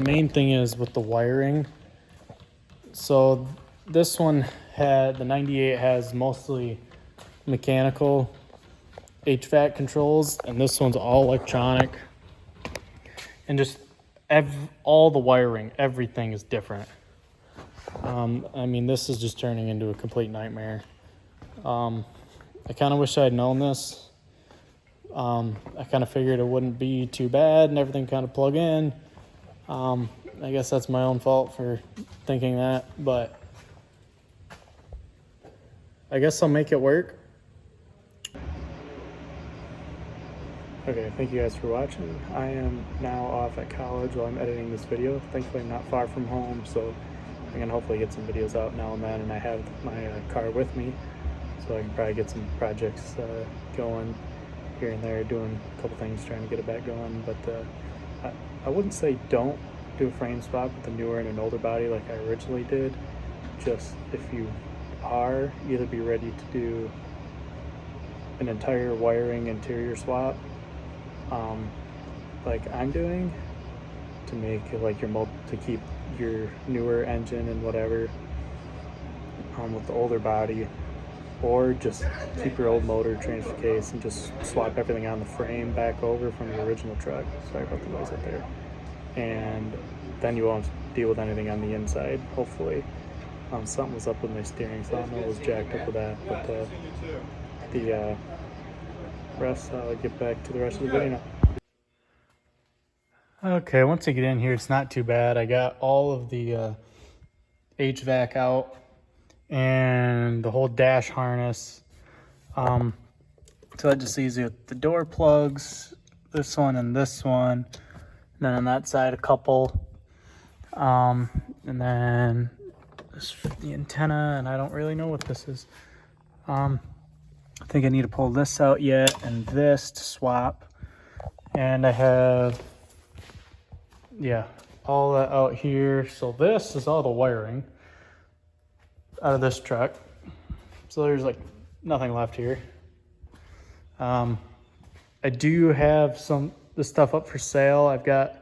The main thing is with the wiring. So this one had, the 98 has mostly mechanical HVAC controls, and this one's all electronic. And just all the wiring, everything is different. I mean, this is just turning into a complete nightmare. I kind of wish I had known this. I kind of figured it wouldn't be too bad and everything kind of plug in. I guess that's my own fault for thinking that, but I guess I'll make it work. Okay, thank you guys for watching. I am now off at college while I'm editing this video. Thankfully, I'm not far from home, so I can hopefully get some videos out now and then, and I have my car with me, so I can probably get some projects going here and there, doing a couple things, trying to get it back going. But I wouldn't say don't do a frame swap with a newer and an older body like I originally did. Just if you are, either be ready to do an entire wiring interior swap, like I'm doing, to make like to keep your newer engine and whatever with the older body, or just keep your old motor, transfer case, and just swap everything on the frame back over from the original truck. Sorry about the noise up there. And then you won't deal with anything on the inside, hopefully. Something was up with my steering, so I don't know what was jacked up with that, but the rest, I'll get back to the rest of the video now. Okay, once I get in here, it's not too bad. I got all of the HVAC out and the whole dash harness. So that just leaves you with the door plugs, this one and this one. And then on that side, a couple. And then the antenna, and I don't really know what this is. I think I need to pull this out yet, and this to swap. And I have, yeah, all that out here. So this is all the wiring out of this truck. So there's like nothing left here. I do have this stuff up for sale. I've got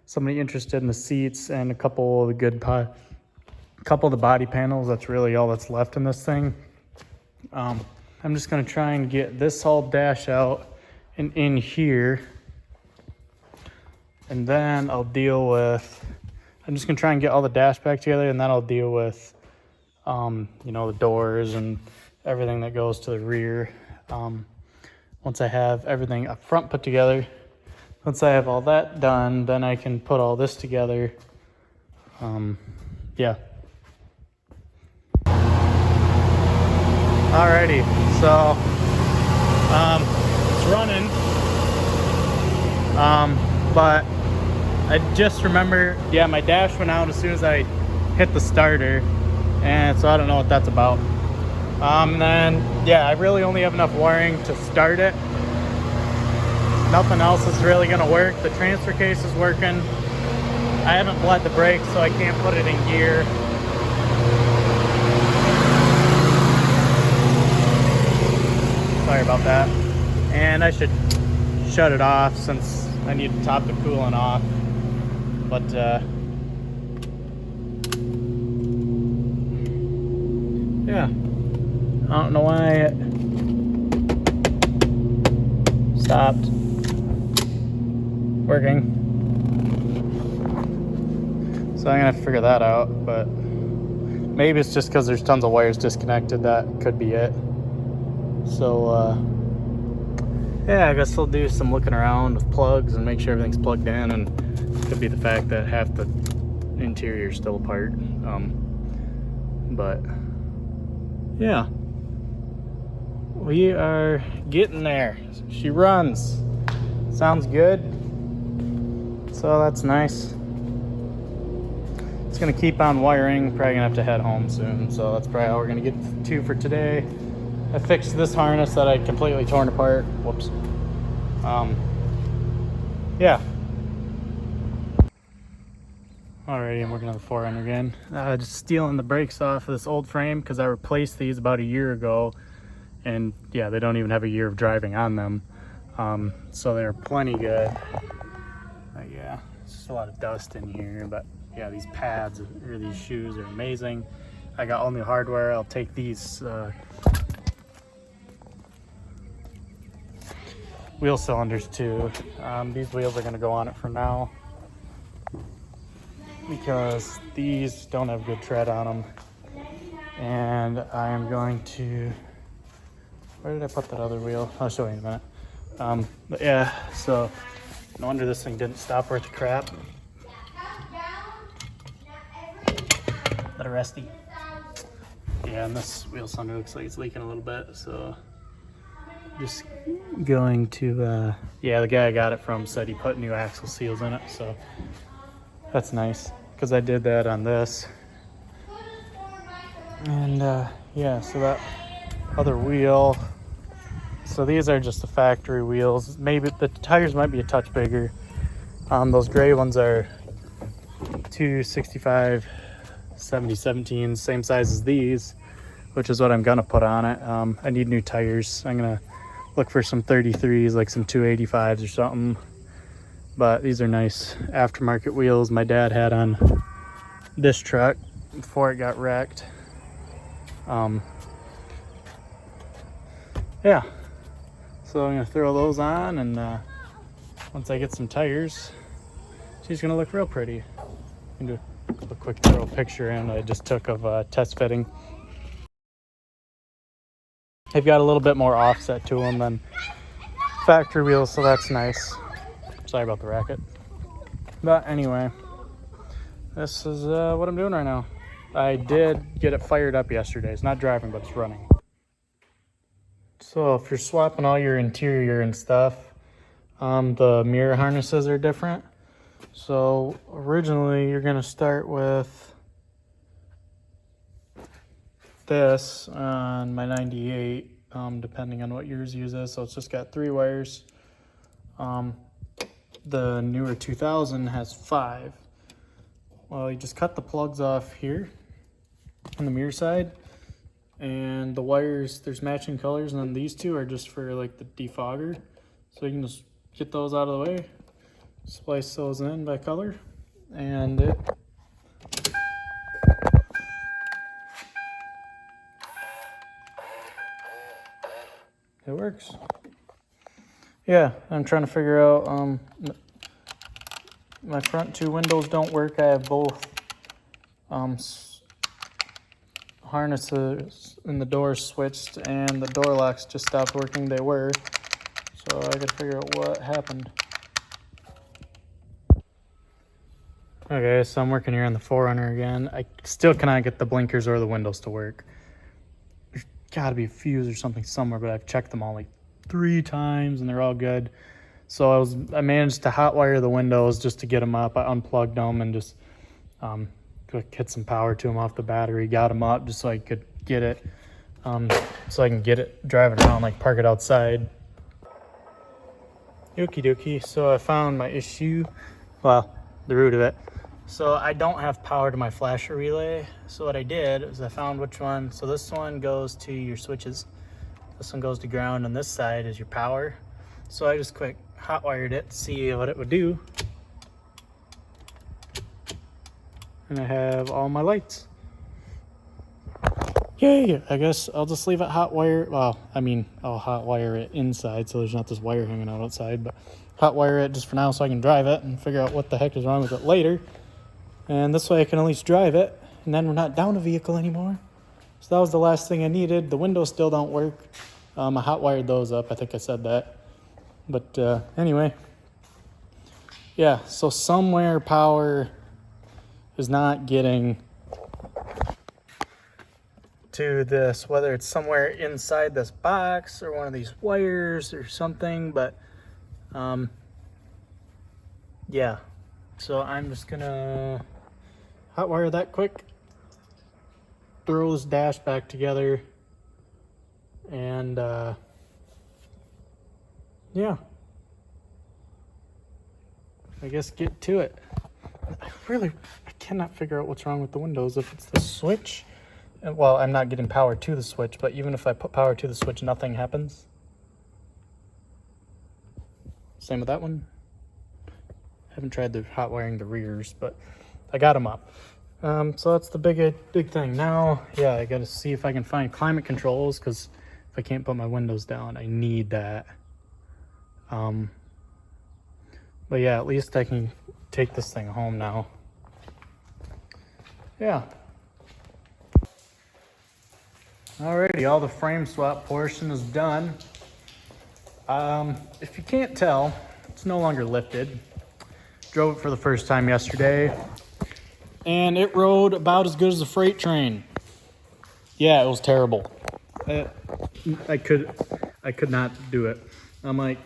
somebody interested in the seats and a couple of the body panels. That's really all that's left in this thing. I'm just gonna try and get this all dash out and in here, and then I'll deal with, I'm just gonna try and get all the dash back together, and then I'll deal with you know, the doors and everything that goes to the rear. Once I have everything up front put together, once I have all that done, then I can put all this together. Yeah. Alrighty, so it's running, but I just remember, yeah, my dash went out as soon as I hit the starter, and so I don't know what that's about. And then, yeah, I really only have enough wiring to start it. Nothing else is really gonna work. The transfer case is working. I haven't bled the brakes, so I can't put it in gear. Sorry about that. And I should shut it off since I need to top the coolant off. But yeah, I don't know why it stopped working. So I'm gonna have to figure that out, but maybe it's just because there's tons of wires disconnected. That could be it. So yeah, I guess I'll do some looking around with plugs and make sure everything's plugged in, and it could be the fact that half the interior is still apart. But yeah, we are getting there. She runs. Sounds good. So that's nice. It's gonna keep on wiring. Probably gonna have to head home soon. So that's probably all we're gonna get to for today. I fixed this harness that I completely torn apart. Whoops. Yeah. Alrighty, I'm working on the 4Runner again. Just stealing the brakes off of this old frame because I replaced these about a year ago, and yeah, they don't even have a year of driving on them. So they're plenty good. But yeah, it's just a lot of dust in here, but yeah, these pads or these shoes are amazing. I got all new hardware. I'll take these wheel cylinders too. These wheels are gonna go on it for now because these don't have good tread on them. And I am going to, where did I put that other wheel? I'll show you in a minute. But yeah, so no wonder this thing didn't stop worth the crap. That a rusty. Yeah, and this wheel cylinder looks like it's leaking a little bit, so just going to, yeah, the guy I got it from said he put new axle seals in it, so that's nice, because I did that on this. And yeah, so that other wheel, so these are just the factory wheels. Maybe the tires might be a touch bigger. Those gray ones are 265 70/17, same size as these, which is what I'm gonna put on it. I need new tires. I'm gonna look for some 33s, like some 285s or something. But these are nice aftermarket wheels my dad had on this truck before it got wrecked. Yeah, so I'm gonna throw those on, and once I get some tires, she's gonna look real pretty. I'm gonna do a quick throw picture in I just took of test fitting. They've got a little bit more offset to them than factory wheels, so that's nice. Sorry about the racket. But anyway, this is what I'm doing right now. I did get it fired up yesterday. It's not driving, but it's running. So if you're swapping all your interior and stuff, the mirror harnesses are different. So originally you're gonna start with this on my 98, depending on what yours uses. So it's just got 3 wires. The newer 2000 has 5. Well, you just cut the plugs off here on the mirror side, and the wires, there's matching colors, and then these 2 are just for like the defogger. So you can just get those out of the way, splice those in by color, and it works. Yeah, I'm trying to figure out, my front 2 windows don't work. I have both harnesses in the doors switched, and the door locks just stopped working. They were, so I gotta figure out what happened. Okay, so I'm working here on the 4Runner again. I still cannot get the blinkers or the windows to work. There's gotta be a fuse or something somewhere, but I've checked them all like 3 times and they're all good. So I managed to hotwire the windows just to get them up. I unplugged them and just hit some power to them off the battery, got them up just so I could get it, so I can get it driving around, like park it outside. Okie dokie, so I found my issue, well, the root of it. So I don't have power to my flasher relay. So what I did is I found which one. So this one goes to your switches. This one goes to ground, and this side is your power. So I just quick hot wired it to see what it would do. And I have all my lights. Yay! I guess I'll just leave it hot wire. Well, I mean, I'll hot wire it inside so there's not this wire hanging out outside, but hot wire it just for now so I can drive it and figure out what the heck is wrong with it later. And this way I can at least drive it, and then we're not down a vehicle anymore. So that was the last thing I needed. The windows still don't work. I hot wired those up. I think I said that. But anyway, yeah, so somewhere power is not getting to this, whether it's somewhere inside this box or one of these wires or something, but yeah, so I'm just gonna hot wire that quick, throw this dash back together, and yeah, I guess get to it. I cannot figure out what's wrong with the windows. If it's the switch, well, I'm not getting power to the switch, but even if I put power to the switch, nothing happens. Same with that one. Haven't tried the hot wiring the rears, but I got them up. So that's the big thing. Now, yeah, I got to see if I can find climate controls, because if I can't put my windows down, I need that. But yeah, at least I can take this thing home now. Yeah. Alrighty, all the frame swap portion is done. If you can't tell, it's no longer lifted. Drove it for the first time yesterday, and it rode about as good as a freight train. Yeah, it was terrible. I could not do it. I'm like,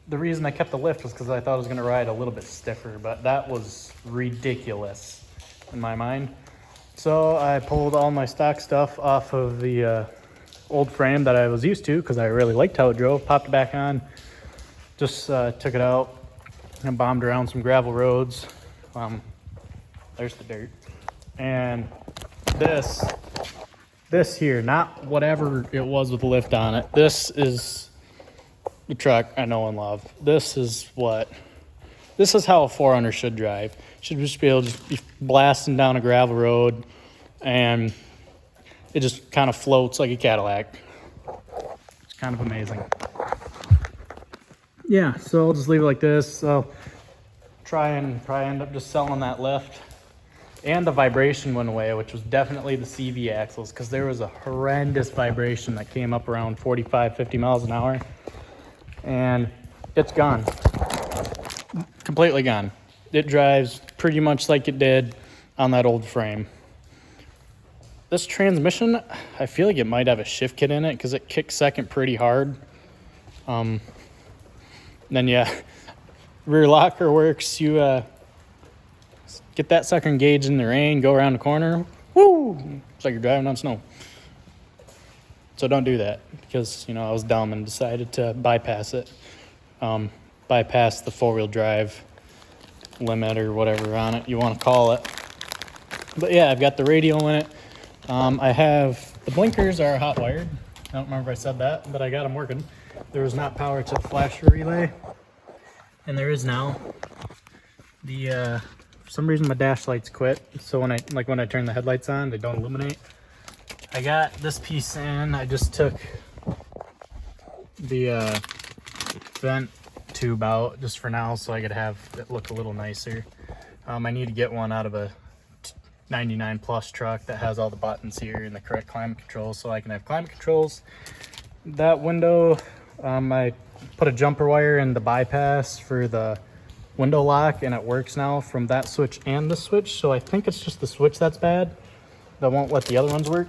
the reason I kept the lift was because I thought I was gonna ride a little bit stiffer, but that was ridiculous in my mind. So I pulled all my stock stuff off of the old frame that I was used to, because I really liked how it drove, popped it back on, just took it out and bombed around some gravel roads. There's the dirt. And this here, not whatever it was with the lift on it, this is the truck I know and love. This is how a 4Runner should drive. Should just be able to be blasting down a gravel road, and it just kind of floats like a Cadillac. It's kind of amazing. Yeah, so I'll just leave it like this. So try end up just selling that lift. And the vibration went away, which was definitely the CV axles, because there was a horrendous vibration that came up around 45, 50 miles an hour. And it's gone. Completely gone. It drives pretty much like it did on that old frame. This transmission, I feel like it might have a shift kit in it, because it kicks second pretty hard. Then yeah, rear locker works. You get that sucker engaged in the rain, go around the corner, woo! It's like you're driving on snow. So don't do that, because I was dumb and decided to bypass it. Bypass the 4-wheel drive limit or whatever on it you want to call it. But yeah, I've got the radio in it. I have the blinkers are hot wired. I don't remember if I said that, but I got them working. There was not power to the flasher relay, and there is now. For some reason my dash lights quit, so when I turn the headlights on, they don't illuminate. I got this piece in. I just took the vent tube out just for now, so I could have it look a little nicer. I need to get one out of a 99 plus truck that has all the buttons here and the correct climate controls, so I can have climate controls. That window, I put a jumper wire in the bypass for the window lock, and it works now from that switch and the switch. So I think it's just the switch that's bad, that won't let the other ones work.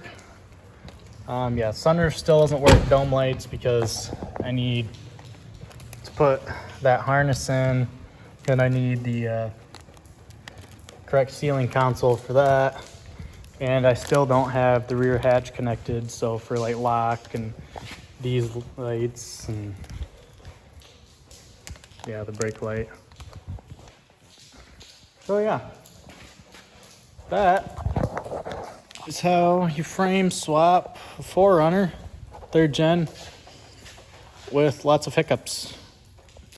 Yeah, sunroof still doesn't work, dome lights, because I need to put that harness in, and I need the correct ceiling console for that, and I still don't have the rear hatch connected, so for like lock and these lights, and yeah, the brake light. So yeah, that is how you frame swap a 4Runner 3rd gen with lots of hiccups.